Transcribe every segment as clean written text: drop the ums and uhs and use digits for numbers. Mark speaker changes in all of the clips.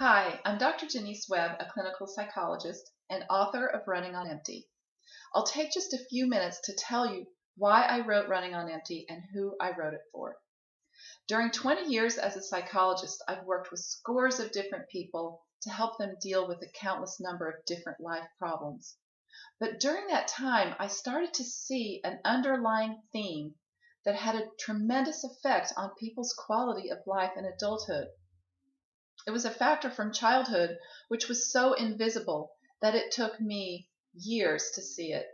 Speaker 1: Hi, I'm Dr. Janice Webb, a clinical psychologist and author of Running on Empty. I'll take just a few minutes to tell you why I wrote Running on Empty and who I wrote it for. During 20 years as a psychologist, I've worked with scores of different people to help them deal with a countless number of different life problems. But during that time, I started to see an underlying theme that had a tremendous effect on people's quality of life in adulthood. It was a factor from childhood which was so invisible that it took me years to see it.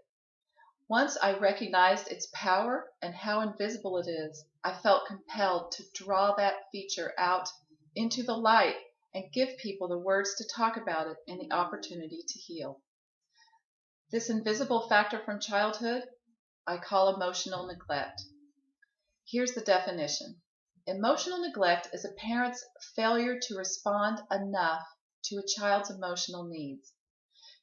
Speaker 1: Once I recognized its power and how invisible it is, I felt compelled to draw that feature out into the light and give people the words to talk about it and the opportunity to heal. This invisible factor from childhood I call emotional neglect. Here's the definition. Emotional neglect is a parent's failure to respond enough to a child's emotional needs.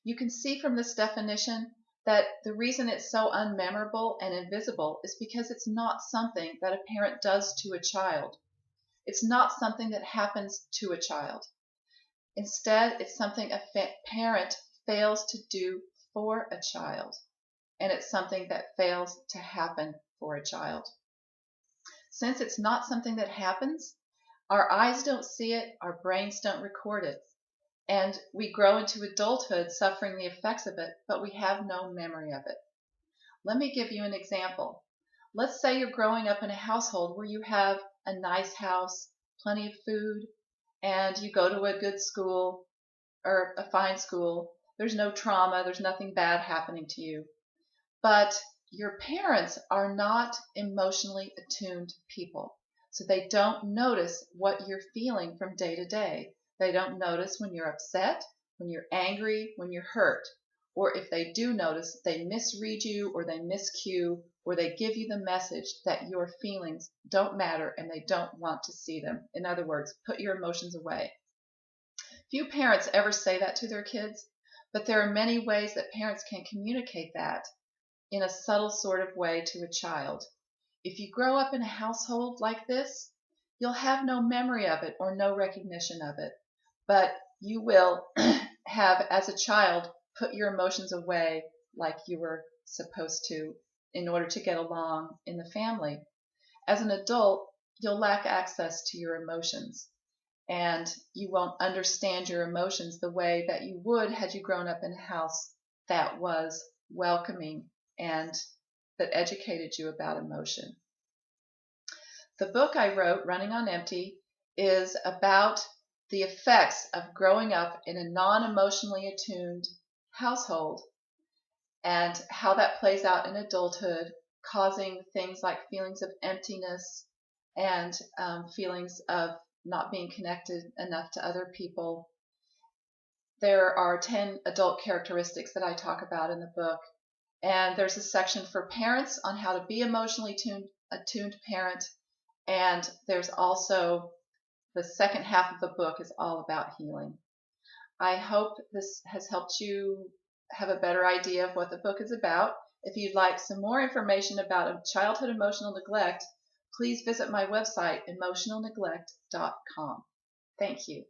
Speaker 1: You can see from this definition that the reason it's so unmemorable and invisible is because it's not something that a parent does to a child. It's not something that happens to a child. Instead, it's something a parent fails to do for a child, and it's something that fails to happen for a child. Since it's not something that happens, our eyes don't see it, our brains don't record it, and we grow into adulthood suffering the effects of it, but we have no memory of it. Let me give you an example. Let's say you're growing up in a household where you have a nice house, plenty of food, and you go to a good school or a fine school. There's no trauma, there's nothing bad happening to you. But your parents are not emotionally attuned people, so they don't notice what you're feeling from day to day. They don't notice when you're upset, when you're angry, when you're hurt. Or if they do notice, they misread you or they miscue or they give you the message that your feelings don't matter and they don't want to see them. In other words, put your emotions away. Few parents ever say that to their kids, but there are many ways that parents can communicate that in a subtle sort of way to a child. If you grow up in a household like this, you'll have no memory of it or no recognition of it, but you will have, as a child, put your emotions away like you were supposed to in order to get along in the family. As an adult, you'll lack access to your emotions, and you won't understand your emotions the way that you would had you grown up in a house that was welcoming and that educated you about emotion. The book I wrote, Running on Empty, is about the effects of growing up in a non-emotionally attuned household and how that plays out in adulthood, causing things like feelings of emptiness and feelings of not being connected enough to other people. There are 10 adult characteristics that I talk about in the book. And there's a section for parents on how to be emotionally attuned parent. And there's also the second half of the book is all about healing. I hope this has helped you have a better idea of what the book is about. If you'd like some more information about childhood emotional neglect, please visit my website, emotionalneglect.com. Thank you.